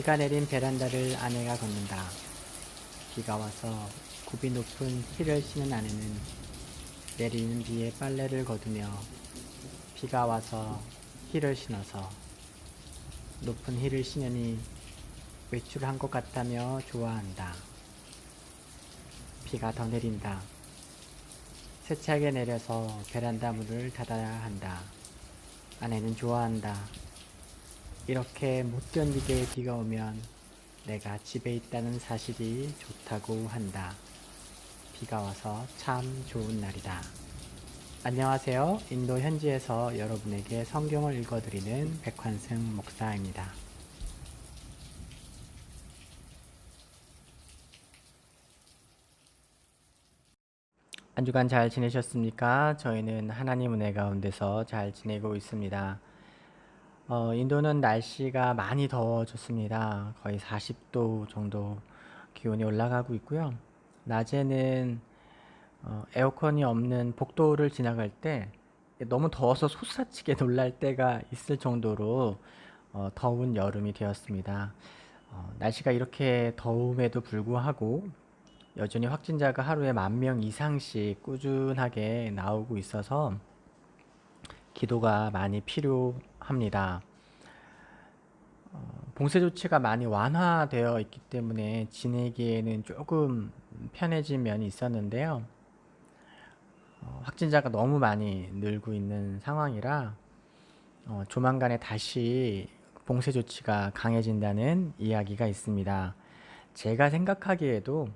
비가 내린 베란다를 아내가 걷는다. 비가 와서 굽이 높은 힐을 신은 아내는 내리는 비에 빨래를 거두며 비가 와서 힐을 신어서 높은 힐을 신으니 외출한 것 같다며 좋아한다. 비가 더 내린다. 세차게 내려서 베란다 문을 닫아야 한다. 아내는 좋아한다. 이렇게 못 견디게 비가 오면 내가 집에 있다는 사실이 좋다고 한다. 비가 와서 참 좋은 날이다. 안녕하세요. 인도 현지에서 여러분에게 성경을 읽어드리는 백환승 목사입니다. 한 주간 잘 지내셨습니까? 저희는 하나님 은혜 가운데서 잘 지내고 있습니다. 인도는 날씨가 많이 더워졌습니다. 거의 40도 정도 기온이 올라가고 있고요. 낮에는 에어컨이 없는 복도를 지나갈 때 너무 더워서 솟아치게 놀랄 때가 있을 정도로 더운 여름이 되었습니다. 날씨가 이렇게 더움에도 불구하고 여전히 확진자가 하루에 10,000명 이상씩 꾸준하게 나오고 있어서 기도가 많이 필요합니다. 봉쇄 조치가 많이 완화되어 있기 때문에 지내기에는 조금 편해진 면이 있었는데요. 확진자가 너무 많이 늘고 있는 상황이라 조만간에 다시 봉쇄 조치가 강해진다는 이야기가 있습니다. 제가 생각하기에도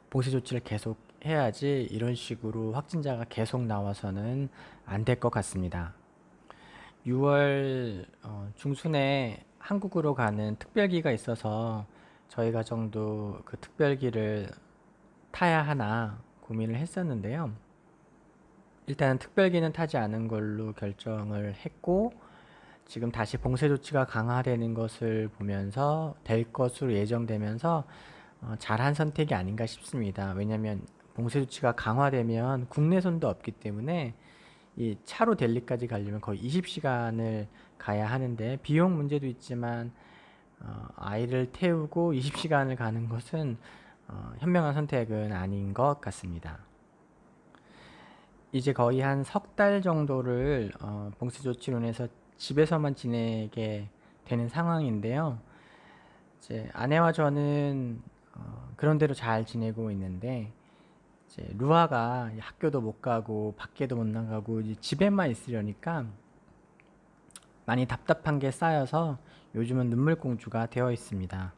봉쇄 조치를 계속 해야지 이런 식으로 확진자가 계속 나와서는 안 될 것 같습니다. 6월 중순에 한국으로 가는 특별기가 있어서 저희 가정도 그 특별기를 타야 하나 고민을 했었는데요. 일단은 특별기는 타지 않은 걸로 결정을 했고, 지금 다시 봉쇄 조치가 강화되는 것을 보면서 될 것으로 예정되면서 잘한 선택이 아닌가 싶습니다. 왜냐하면 봉쇄 조치가 강화되면 국내선도 없기 때문에 이 차로 델리까지 가려면 거의 20시간을 가야 하는데 비용 문제도 있지만 아이를 태우고 20시간을 가는 것은 현명한 선택은 아닌 것 같습니다. 이제 거의 한 석 달 정도를 봉쇄 조치로 인해서 집에서만 지내게 되는 상황인데요. 이제 아내와 저는 그런대로 잘 지내고 있는데 이제 루아가 학교도 못 가고 밖에도 못 나가고 이제 집에만 있으려니까 많이 답답한 게 쌓여서 요즘은 눈물공주가 되어 있습니다.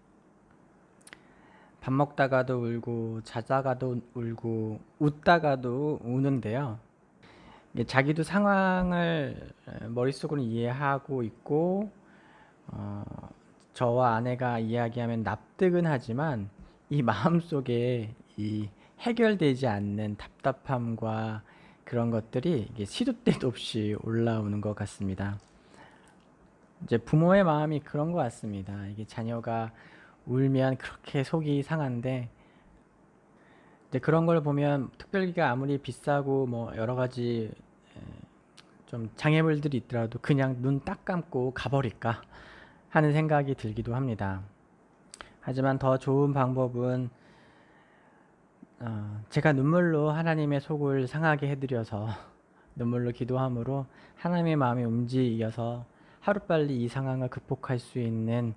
밥 먹다가도 울고 자다가도 울고 웃다가도 우는데요. 자기도 상황을 머릿속으로 이해하고 있고 저와 아내가 이야기하면 납득은 하지만 이 마음속에 이 해결되지 않는 답답함과 그런 것들이 이게 시도 때도 없이 올라오는 것 같습니다. 이제 부모의 마음이 그런 것 같습니다. 이게 자녀가 울면 그렇게 속이 상한데 이제 그런 걸 보면 특별기가 아무리 비싸고 뭐 여러 가지 좀 장애물들이 있더라도 그냥 눈 딱 감고 가버릴까 하는 생각이 들기도 합니다. 하지만 더 좋은 방법은 제가 눈물로 하나님의 속을 상하게 해드려서 눈물로 기도함으로 하나님의 마음이 움직여서 하루빨리 이 상황을 극복할 수 있는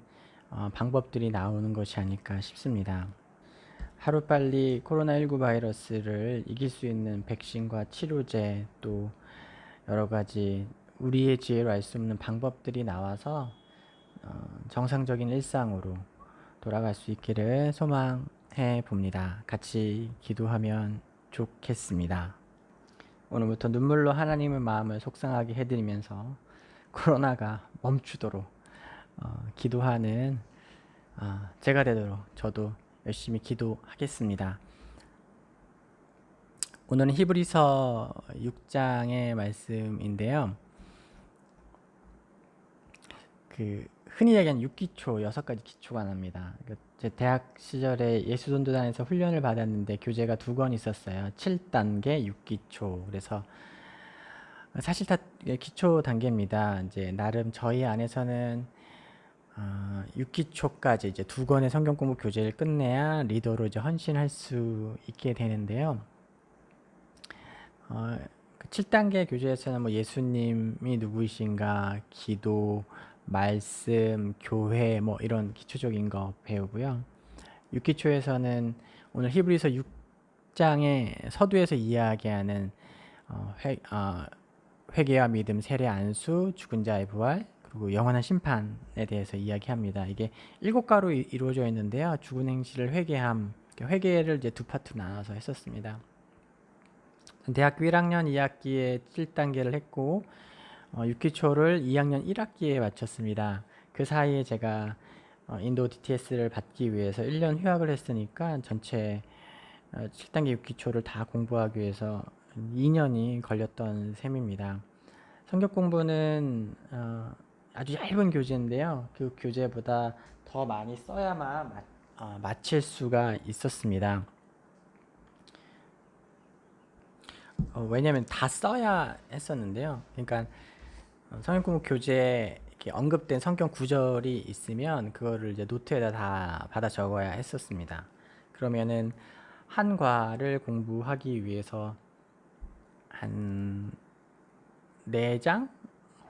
방법들이 나오는 것이 아닐까 싶습니다. 하루빨리 코로나19 바이러스를 이길 수 있는 백신과 치료제 또 여러 가지 우리의 지혜로 알 수 없는 방법들이 나와서 정상적인 일상으로 돌아갈 수 있기를 소망해 봅니다. 같이 기도하면 좋겠습니다. 오늘부터 눈물로 하나님의 마음을 속상하게 해드리면서 코로나가 멈추도록 기도하는 제가 되도록 저도 열심히 기도하겠습니다. 오늘은 히브리서 6장의 말씀인데요. 흔히 얘기하는 6기초, 6가지 기초가 납니다. 제 대학 시절에 예수전도단에서 훈련을 받았는데 교재가 2권 있었어요. 7단계, 6기초. 그래서 사실 다 기초 단계입니다. 이제 나름 저희 안에서는 6기초까지 이제 2권의 성경 공부 교재를 끝내야 리더로 이제 헌신할 수 있게 되는데요. 그 7단계 교재에서는 뭐 예수님이 누구이신가, 기도, 말씀, 교회 뭐 이런 기초적인 거 배우고요. 6기초에서는 오늘 히브리서 6장의 서두에서 이야기하는 회개와 믿음, 세례, 안수, 죽은 자의 부활, 그리고 영원한 심판에 대해서 이야기합니다. 이게 7가로 이루어져 있는데요. 죽은 행실을 회개함, 회개를 이제 2파트로 나눠서 했었습니다. 대학교 1학년 2학기에 7단계를 했고 6기초를 2학년 1학기에 마쳤습니다. 그 사이에 제가 인도 DTS를 받기 위해서 1년 휴학을 했으니까 전체 7단계 6기초를 다 공부하기 위해서 2년이 걸렸던 셈입니다. 성격 공부는 아주 얇은 교재인데요. 그 교재보다 더 많이 써야만 마칠 수가 있었습니다. 왜냐면 다 써야 했었는데요. 그러니까 성경 공부 교재에 이렇게 언급된 성경 구절이 있으면 그거를 이제 노트에다 다 받아 적어야 했었습니다. 그러면은 한 과를 공부하기 위해서 한 4장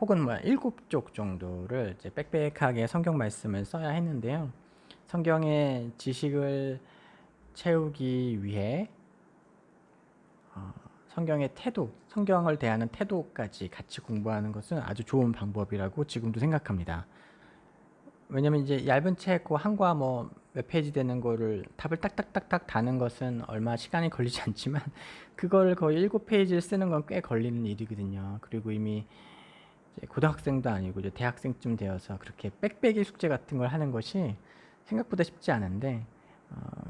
혹은 뭐 7쪽 정도를 이제 빽빽하게 성경 말씀을 써야 했는데요. 성경의 지식을 채우기 위해 성경의 태도, 성경을 대하는 태도까지 같이 공부하는 것은 아주 좋은 방법이라고 지금도 생각합니다. 왜냐면 이제 얇은 책 한 과 뭐 몇 페이지 되는 거를 답을 딱딱딱딱 다는 것은 얼마 시간이 걸리지 않지만 그걸 거의 7페이지를 쓰는 건 꽤 걸리는 일이거든요. 그리고 이미 이제 고등학생도 아니고 이제 대학생쯤 되어서 그렇게 빽빽이 숙제 같은 걸 하는 것이 생각보다 쉽지 않은데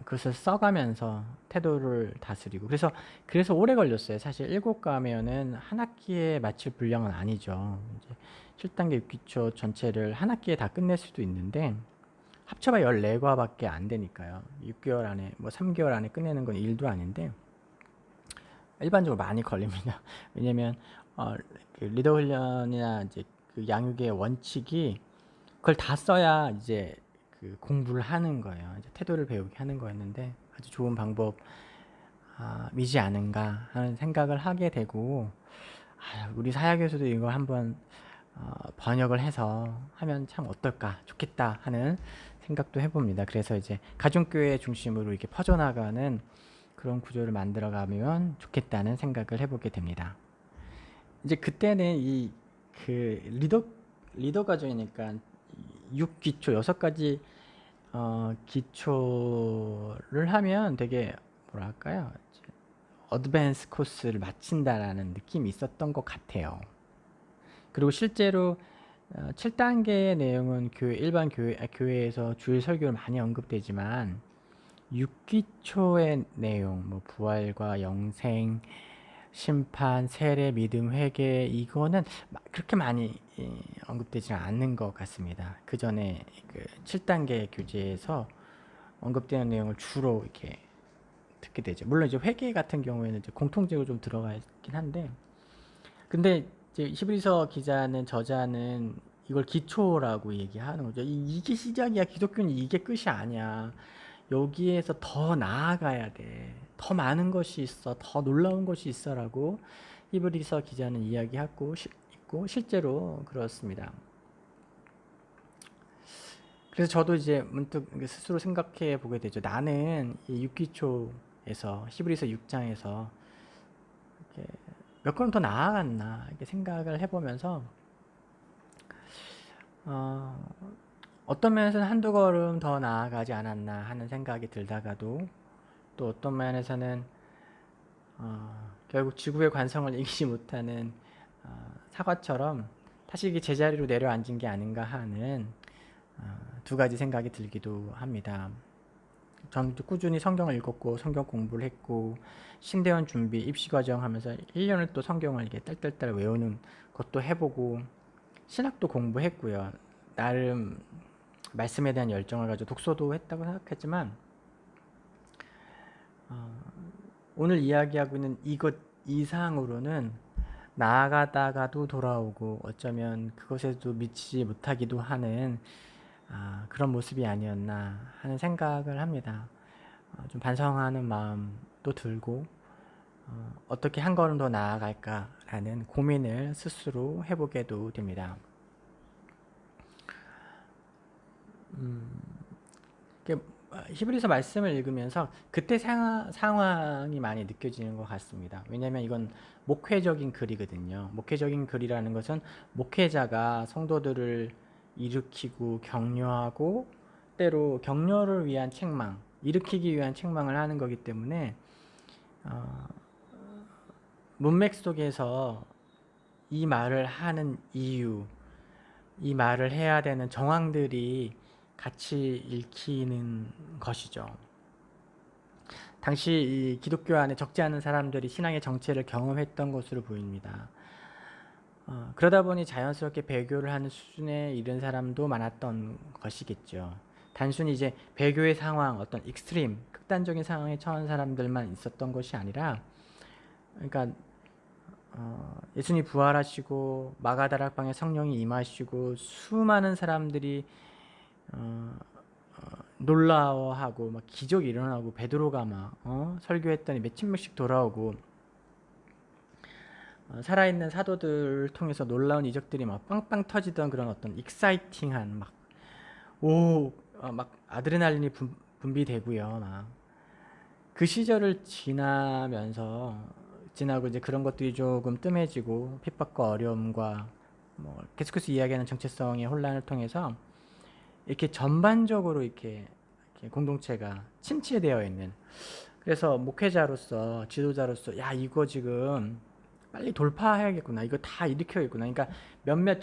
그것을 써가면서 태도를 다스리고 그래서 오래 걸렸어요. 사실 7과면은 한 학기에 마칠 분량은 아니죠. 이제 7단계 6기초 전체를 한 학기에 다 끝낼 수도 있는데 합쳐봐 14과밖에 안 되니까요. 6개월 안에 뭐 3개월 안에 끝내는 건 일도 아닌데 일반적으로 많이 걸립니다. 왜냐면 그 리더 훈련이나 이제 그 양육의 원칙이 그걸 다 써야 이제 그 공부를 하는 거예요. 이제 태도를 배우게 하는 거였는데 아주 좋은 방법이지 않은가 하는 생각을 하게 되고 우리 사역에서도 이거 한번 번역을 해서 하면 참 어떨까 좋겠다 하는 생각도 해봅니다. 그래서 이제 가정교회 중심으로 이렇게 퍼져나가는 그런 구조를 만들어가면 좋겠다는 생각을 해보게 됩니다. 이제 그때는 이 그 리더 과정이니까 6기초 6가지 기초를 하면 되게 뭐랄까요? 어드밴스 코스를 마친다라는 느낌이 있었던 것 같아요. 그리고 실제로 7단계의 내용은 일반 교회에서 주일 설교를 많이 언급되지만 6기초의 내용, 뭐 부활과 영생, 심판, 세례, 믿음, 회개 이거는 그렇게 많이 언급되지는 않는 것 같습니다. 그 전에 그 7단계 교재에서 언급되는 내용을 주로 이렇게 듣게 되죠. 물론 이제 회개 같은 경우에는 이제 공통적으로 좀 들어가 있긴 한데, 근데 이제 히브리서 저자는 이걸 기초라고 얘기하는 거죠. 이게 시작이야. 기독교는 이게 끝이 아니야. 여기에서 더 나아가야 돼. 더 많은 것이 있어. 더 놀라운 것이 있어라고 히브리서 기자는 이야기하고 있고 실제로 그렇습니다. 그래서 저도 이제 문득 스스로 생각해 보게 되죠. 나는 이 6기초에서 히브리서 6장에서 몇 걸음 더 나아갔나 이렇게 생각을 해보면서 어떤 면에서는 한두 걸음 더 나아가지 않았나 하는 생각이 들다가도 또 어떤 면에서는 결국 지구의 관성을 이기지 못하는 사과처럼 다시 이게 제자리로 내려앉은 게 아닌가 하는 두 가지 생각이 들기도 합니다. 저는 꾸준히 성경을 읽었고 성경 공부를 했고 신대원 준비 입시과정 하면서 1년을 또 성경을 이렇게 딸딸딸 외우는 것도 해보고 신학도 공부했고요. 나름 말씀에 대한 열정을 가지고 독서도 했다고 생각했지만 오늘 이야기하고 있는 이것 이상으로는 나아가다가도 돌아오고 어쩌면 그것에도 미치지 못하기도 하는 그런 모습이 아니었나 하는 생각을 합니다. 좀 반성하는 마음도 들고 어떻게 한 걸음 더 나아갈까라는 고민을 스스로 해보게도 됩니다. 히브리서 말씀을 읽으면서 그때 상황이 많이 느껴지는 것 같습니다. 왜냐하면 이건 목회적인 글이거든요. 목회적인 글이라는 것은 목회자가 성도들을 일으키고 격려하고 때로 격려를 위한 책망, 일으키기 위한 책망을 하는 거기 때문에 문맥 속에서 이 말을 하는 이유, 이 말을 해야 되는 정황들이 같이 읽히는 것이죠. 당시 이 기독교 안에 적지 않은 사람들이 신앙의 정체를 경험했던 것으로 보입니다. 그러다 보니 자연스럽게 배교를 하는 수준에 이른 사람도 많았던 것이겠죠. 단순히 이제 배교의 상황, 어떤 익스트림, 극단적인 상황에 처한 사람들만 있었던 것이 아니라, 그러니까 예수님이 부활하시고 마가다락방에 성령이 임하시고 수많은 사람들이 놀라워하고 막 기적이 일어나고 베드로가 막 설교했더니 몇천 명씩 돌아오고 살아있는 사도들을 통해서 놀라운 이적들이 막 빵빵 터지던 그런 어떤 익사이팅한 막 아드레날린이 분비되고요. 막 그 시절을 지나고 이제 그런 것들이 조금 뜸해지고 핍박과 어려움과 뭐 계속해서 이야기하는 정체성의 혼란을 통해서 이렇게 전반적으로 이렇게 공동체가 침체되어 있는, 그래서 목회자로서 지도자로서 야 이거 지금 빨리 돌파해야겠구나, 이거 다 일으켜야겠구나. 그러니까 몇몇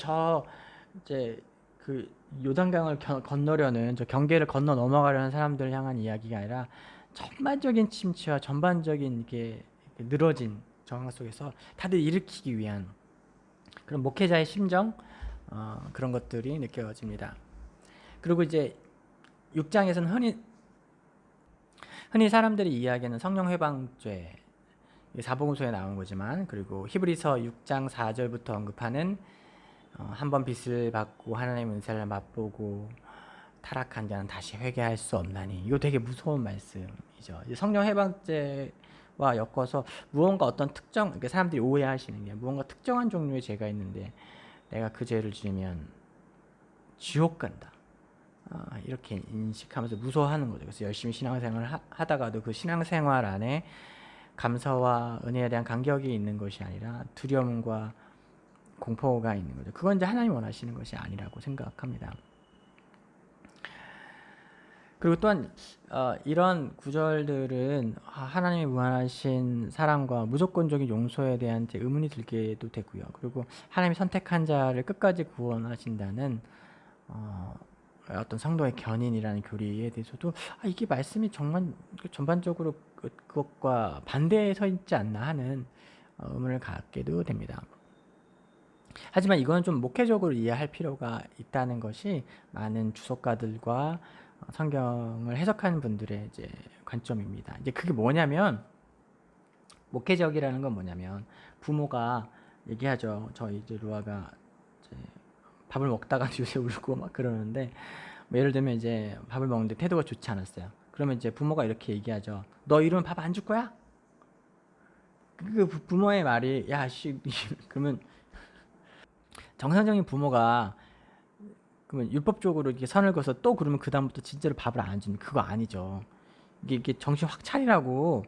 이제 그 요단강을 건너려는 저 경계를 건너 넘어가려는 사람들을 향한 이야기가 아니라 전반적인 침체와 전반적인 이게 늘어진 정황 속에서 다들 일으키기 위한 그런 목회자의 심정, 그런 것들이 느껴집니다. 그리고 이제 6장에서는 흔히 사람들이 이야기하는 성령 회방죄, 사복음서에 나온 거지만, 그리고 히브리서 6장 4절부터 언급하는 한번 빚을 받고 하나님의 은혜를 맛보고 타락한 자는 다시 회개할 수 없나니, 이거 되게 무서운 말씀이죠. 성령 해방죄와 엮어서 무언가 어떤 특정, 그러니까 사람들이 오해하시는 게 무언가 특정한 종류의 죄가 있는데 내가 그 죄를 지으면 지옥 간다, 이렇게 인식하면서 무서워하는 거죠. 그래서 열심히 신앙생활을 하다가도 그 신앙생활 안에 감사와 은혜에 대한 간격이 있는 것이 아니라 두려움과 공포가 있는 거죠. 그건 이제 하나님 원하시는 것이 아니라고 생각합니다. 그리고 또한 이런 구절들은 하나님의 무한하신 사랑과 무조건적인 용서에 대한 의문이 들게도 되고요. 그리고 하나님이 선택한 자를 끝까지 구원하신다는 어떤 성도의 견인이라는 교리에 대해서도 이게 말씀이 정말 전반적으로 그것과 반대에 서 있지 않나 하는 의문을 갖게도 됩니다. 하지만 이건 좀 목회적으로 이해할 필요가 있다는 것이 많은 주석가들과 성경을 해석하는 분들의 이제 관점입니다. 이제 그게 뭐냐면, 목회적이라는 건 뭐냐면, 부모가 얘기하죠. 저희 이제 루아가 이제 밥을 먹다가 요새 울고 막 그러는데, 뭐 예를 들면 이제 밥을 먹는데 태도가 좋지 않았어요. 그러면 이제 부모가 이렇게 얘기하죠. 너 이러면 밥 안 줄 거야? 그 부모의 말이 그러면 정상적인 부모가 그러면 율법적으로 이렇게 선을 그어서 또 그러면 그 다음부터 진짜로 밥을 안 주는, 그거 아니죠. 이게 정신 확 차리라고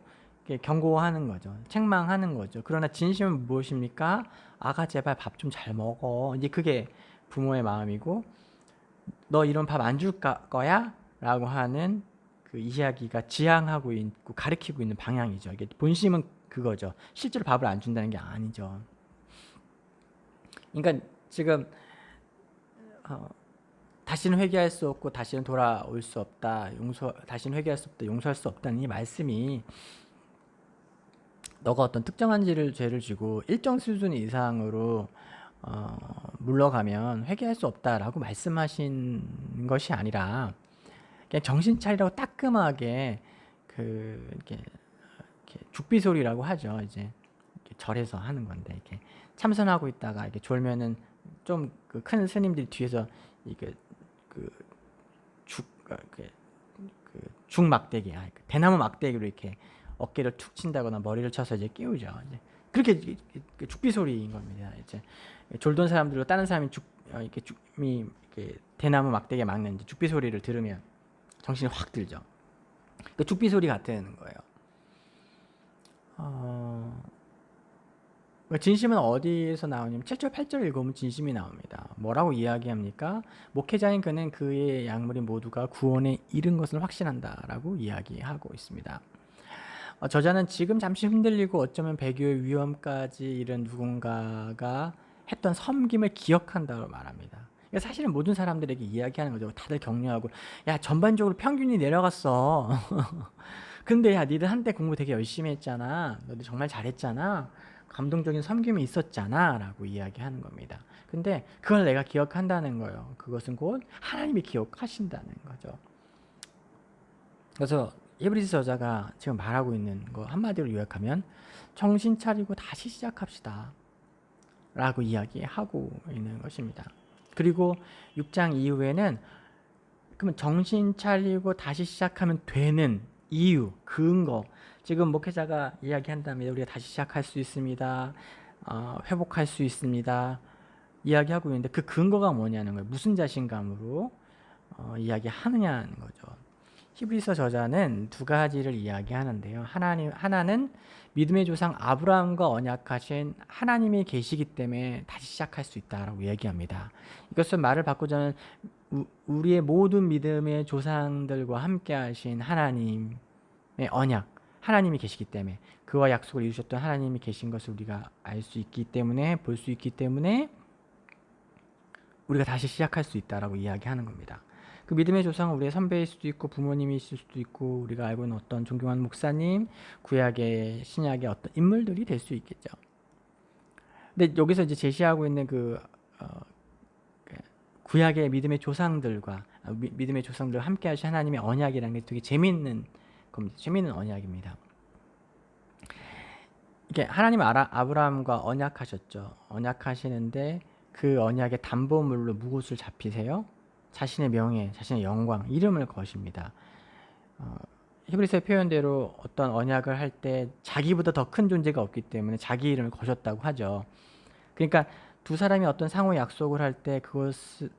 경고하는 거죠. 책망하는 거죠. 그러나 진심은 무엇입니까? 아가 제발 밥 좀 잘 먹어. 이제 그게 부모의 마음이고, 너 이런 밥 안 줄 거야? 라고 하는 그 이야기가 지향하고 있고 가리키고 있는 방향이죠. 이게 본심은 그거죠. 실제로 밥을 안 준다는 게 아니죠. 그러니까 지금 다시는 회개할 수 없고 다시는 돌아올 수 없다, 다시는 회개할 수 없다, 용서할 수 없다는 이 말씀이 너가 어떤 특정한 죄를 지고 일정 수준 이상으로 물러가면 회개할 수 없다라고 말씀하신 것이 아니라, 그냥 정신 차리라고 따끔하게 이렇게 죽비소리라고 하죠. 이제 절에서 하는 건데, 이렇게 참선하고 있다가 이렇게 졸면은 좀 그 큰 스님들이 뒤에서 이게 중막대기, 대나무 막대기로 이렇게 어깨를 툭 친다거나 머리를 쳐서 이제 깨우죠. 이제 그렇게 죽비 소리인 겁니다. 이제 졸던 사람들과 다른 사람이 이렇게 대나무 막대기에 막는 이제 죽비 소리를 들으면 정신이 확 들죠. 그 죽비 소리 같은 거예요. 진심은 어디에서 나오냐면 7절 8절 읽으면 진심이 나옵니다. 뭐라고 이야기합니까? 목회자인 그는 그의 약물이 모두가 구원에 이른 것을 확신한다 라고 이야기하고 있습니다. 저자는 지금 잠시 흔들리고 어쩌면 배교의 위험까지 이른 누군가가 했던 섬김을 기억한다고 말합니다. 그러니까 사실은 모든 사람들에게 이야기하는 거죠. 다들 격려하고, 야, 전반적으로 평균이 내려갔어. 근데 야, 니들 한때 공부 되게 열심히 했잖아. 너들 정말 잘했잖아. 감동적인 섬김이 있었잖아 라고 이야기하는 겁니다. 근데 그걸 내가 기억한다는 거예요. 그것은 곧 하나님이 기억하신다는 거죠. 그래서 히브리서 저자가 지금 말하고 있는 거 한마디로 요약하면 정신 차리고 다시 시작합시다 라고 이야기하고 있는 것입니다. 그리고 6장 이후에는 그러면 정신 차리고 다시 시작하면 되는 이유, 근거, 지금 목회자가 이야기한다면 우리가 다시 시작할 수 있습니다. 회복할 수 있습니다. 이야기하고 있는데 그 근거가 뭐냐는 거예요. 무슨 자신감으로 이야기하느냐는 거죠. 히브리서 저자는 두 가지를 이야기하는데요. 하나는 믿음의 조상 아브라함과 언약하신 하나님이 계시기 때문에 다시 시작할 수 있다라고 얘기합니다. 이것은 말을 바꾸자면 우리의 모든 믿음의 조상들과 함께 하신 하나님의 언약, 하나님이 계시기 때문에 그와 약속을 이루셨던 하나님이 계신 것을 우리가 알 수 있기 때문에 볼 수 있기 때문에 우리가 다시 시작할 수 있다라고 이야기하는 겁니다. 그 믿음의 조상은 우리의 선배일 수도 있고 부모님이실 수도 있고 우리가 알고 있는 어떤 존경하는 목사님, 구약의 신약의 어떤 인물들이 될 수 있겠죠. 근데 여기서 이제 제시하고 있는 구약의 믿음의 조상들과 믿음의 조상들과 함께 하신 하나님의 언약이라는 게 되게 재미있는 겁니다. 재미있는 언약입니다. 이게 하나님 아브라함과 언약하셨죠. 언약하시는데 그 언약의 담보물로 무엇을 잡히세요? 자신의 명예, 자신의 영광, 이름을 거십니다. 히브리서의 표현대로 어떤 언약을 할 때 자기보다 더 큰 존재가 없기 때문에 자기 이름을 거셨다고 하죠. 그러니까 두 사람이 어떤 상호 약속을 할 때 그것을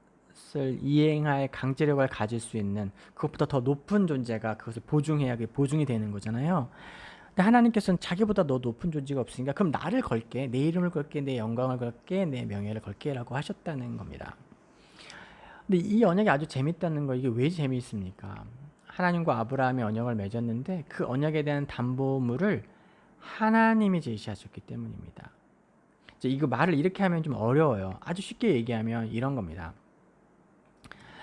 이행할 강제력을 가질 수 있는 그것보다 더 높은 존재가 그것을 보증해야 보증이 되는 거잖아요. 근데 하나님께서는 자기보다 더 높은 존재가 없으니까 그럼 나를 걸게, 내 이름을 걸게, 내 영광을 걸게, 내 명예를 걸게 라고 하셨다는 겁니다. 근데 이 언약이 아주 재밌다는 거, 이게 왜 재미있습니까? 하나님과 아브라함이 언약을 맺었는데 그 언약에 대한 담보물을 하나님이 제시하셨기 때문입니다. 이거 말을 이렇게 하면 좀 어려워요. 아주 쉽게 얘기하면 이런 겁니다.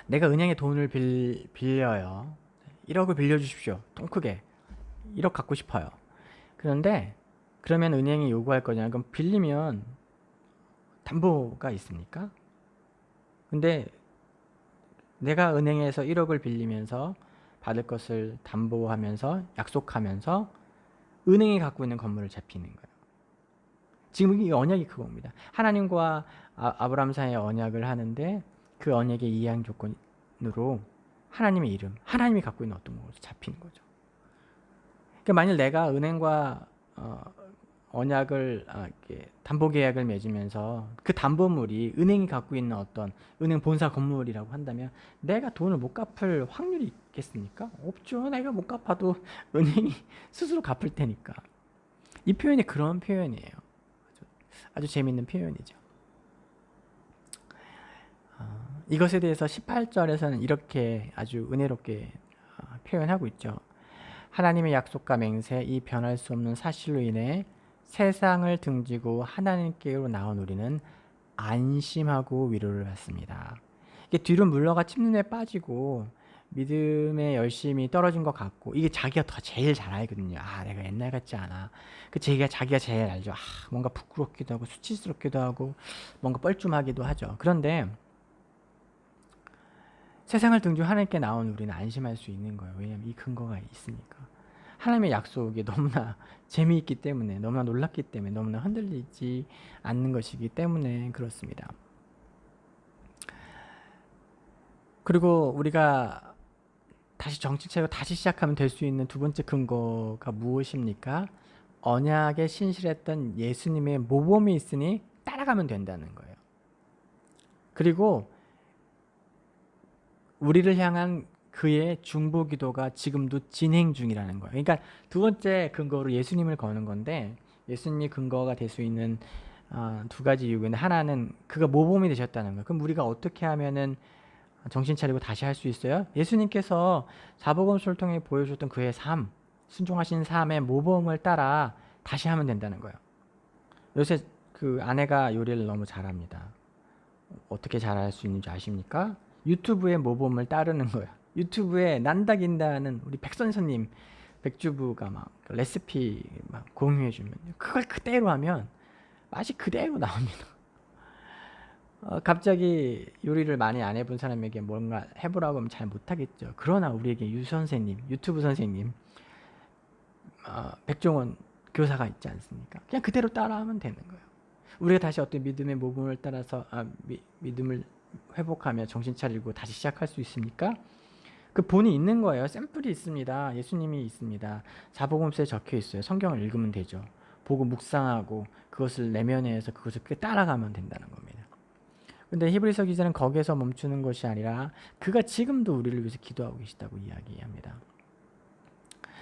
내가 은행에 돈을 빌려요. 1억을 빌려주십시오. 통 크게. 1억 갖고 싶어요. 그런데 그러면 은행이 요구할 거냐? 그럼 빌리면 담보가 있습니까? 근데 내가 은행에서 1억을 빌리면서 받을 것을 담보하면서 약속하면서 은행이 갖고 있는 건물을 잡히는 거예요. 지금 이 언약이 그겁니다. 하나님과 아브라함 사이의 언약을 하는데 그 언약의 이행 조건으로 하나님의 이름, 하나님이 갖고 있는 어떤 것을 잡히는 거죠. 그러니까 만일 내가 은행과 언약을 담보 계약을 맺으면서 그 담보물이 은행이 갖고 있는 어떤 은행 본사 건물이라고 한다면 내가 돈을 못 갚을 확률이 있겠습니까? 없죠. 내가 못 갚아도 은행이 스스로 갚을 테니까. 이 표현이 그런 표현이에요. 아주 재밌는 표현이죠. 이것에 대해서 18절에서는 이렇게 아주 은혜롭게 표현하고 있죠. 하나님의 약속과 맹세, 이 변할 수 없는 사실로 인해 세상을 등지고 하나님께로 나온 우리는 안심하고 위로를 받습니다. 이게 뒤로 물러가 침륜에 빠지고 믿음의 열심이 떨어진 것 같고, 이게 자기가 더 제일 잘 알거든요. 내가 옛날 같지 않아. 자기가 제일 알죠. 뭔가 부끄럽기도 하고 수치스럽기도 하고 뭔가 뻘쭘하기도 하죠. 그런데 세상을 등지고 하나님께 나온 우리는 안심할 수 있는 거예요. 왜냐하면 이 근거가 있으니까. 하나님의 약속이 너무나 재미있기 때문에, 너무나 놀랍기 때문에, 너무나 흔들리지 않는 것이기 때문에 그렇습니다. 그리고 우리가 다시 정신 차리고 다시 시작하면 될 수 있는 두 번째 근거가 무엇입니까? 언약에 신실했던 예수님의 모범이 있으니 따라가면 된다는 거예요. 그리고 우리를 향한 그의 중보 기도가 지금도 진행 중이라는 거예요. 그러니까 두 번째 근거로 예수님을 거는 건데, 예수님이 근거가 될 수 있는 두 가지 이유가 있는데, 하나는 그가 모범이 되셨다는 거예요. 그럼 우리가 어떻게 하면은 정신 차리고 다시 할 수 있어요? 예수님께서 사복음서를 통해 보여줬던 그의 삶, 순종하신 삶의 모범을 따라 다시 하면 된다는 거예요. 요새 그 아내가 요리를 너무 잘합니다. 어떻게 잘할 수 있는지 아십니까? 유튜브의 모범을 따르는 거예요. 유튜브에 난다긴다는 우리 백선생님, 백주부가 막 레시피 막 공유해주면 그걸 그대로 하면 맛이 그대로 나옵니다. 갑자기 요리를 많이 안 해본 사람에게 뭔가 해보라고 하면 잘 못하겠죠. 그러나 우리에게 유 선생님, 유튜브 선생님, 백종원 교사가 있지 않습니까? 그냥 그대로 따라하면 되는 거예요. 우리가 다시 어떤 믿음의 모범을 따라서 믿음을 회복하며 정신 차리고 다시 시작할 수 있습니까? 그 본이 있는 거예요. 샘플이 있습니다. 예수님이 있습니다. 사복음서에 적혀 있어요. 성경을 읽으면 되죠. 보고 묵상하고 그것을 내면에서 그것을 따라가면 된다는 겁니다. 근데 히브리서 기자는 거기에서 멈추는 것이 아니라 그가 지금도 우리를 위해서 기도하고 계시다고 이야기합니다.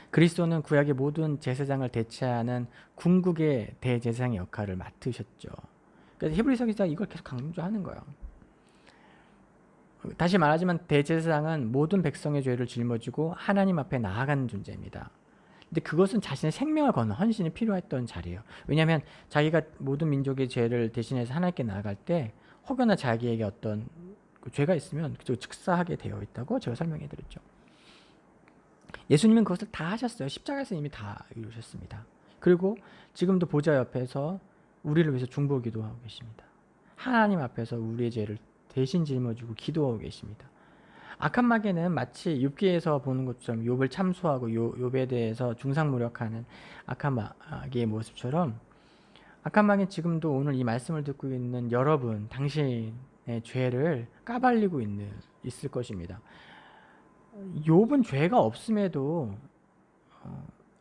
그리스도는 구약의 모든 제사장을 대체하는 궁극의 대제사장의 역할을 맡으셨죠. 그래서 히브리서 기자가 이걸 계속 강조하는 거예요. 다시 말하지만 대제사장은 모든 백성의 죄를 짊어지고 하나님 앞에 나아가는 존재입니다. 근데 그것은 자신의 생명을 거는 헌신이 필요했던 자리예요. 왜냐하면 자기가 모든 민족의 죄를 대신해서 하나님께 나아갈 때 혹여나 자기에게 어떤 죄가 있으면 그저 즉사하게 되어 있다고 제가 설명해 드렸죠. 예수님은 그것을 다 하셨어요. 십자가에서 이미 다 이루셨습니다. 그리고 지금도 보좌 옆에서 우리를 위해서 중보 기도하고 계십니다. 하나님 앞에서 우리의 죄를 대신 짊어지고 기도하고 계십니다. 악한 마귀는 마치 욥기에서 보는 것처럼 욥을 참소하고 욥에 대해서 중상모략하는 악한 마귀의 모습처럼, 악한 마귀는 지금도 오늘 이 말씀을 듣고 있는 여러분, 당신의 죄를 까발리고 있을 것입니다. 욥은 죄가 없음에도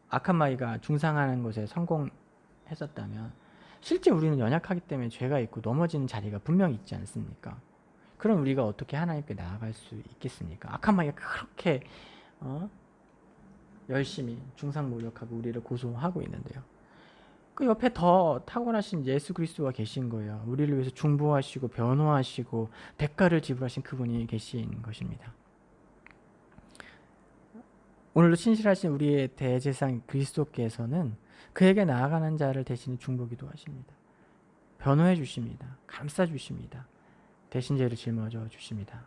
악한 마귀가 중상하는 것에 성공했었다면, 실제 우리는 연약하기 때문에 죄가 있고 넘어지는 자리가 분명히 있지 않습니까? 그럼 우리가 어떻게 하나님께 나아갈 수 있겠습니까? 악한 마귀가 그렇게 열심히 중상모략하고 우리를 고소하고 있는데요. 그 옆에 더 탁월하신 예수 그리스도가 계신 거예요. 우리를 위해서 중보하시고 변호하시고 대가를 지불하신 그분이 계신 것입니다. 오늘도 신실하신 우리의 대제사장 그리스도께서는 그에게 나아가는 자를 대신 중보 기도하십니다. 변호해 주십니다. 감싸 주십니다. 대신 죄를 짊어져 주십니다.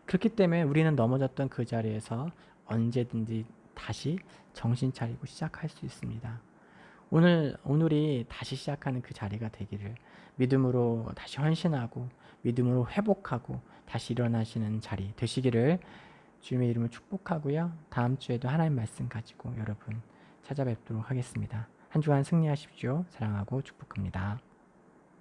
그렇기 때문에 우리는 넘어졌던 그 자리에서 언제든지 다시 정신 차리고 시작할 수 있습니다. 오늘이 다시 시작하는 그 자리가 되기를, 믿음으로 다시 헌신하고 믿음으로 회복하고 다시 일어나시는 자리 되시기를 주님의 이름으로 축복하고요. 다음 주에도 하나님 말씀 가지고 여러분 찾아뵙도록 하겠습니다. 한 주간 승리하십시오. 사랑하고 축복합니다.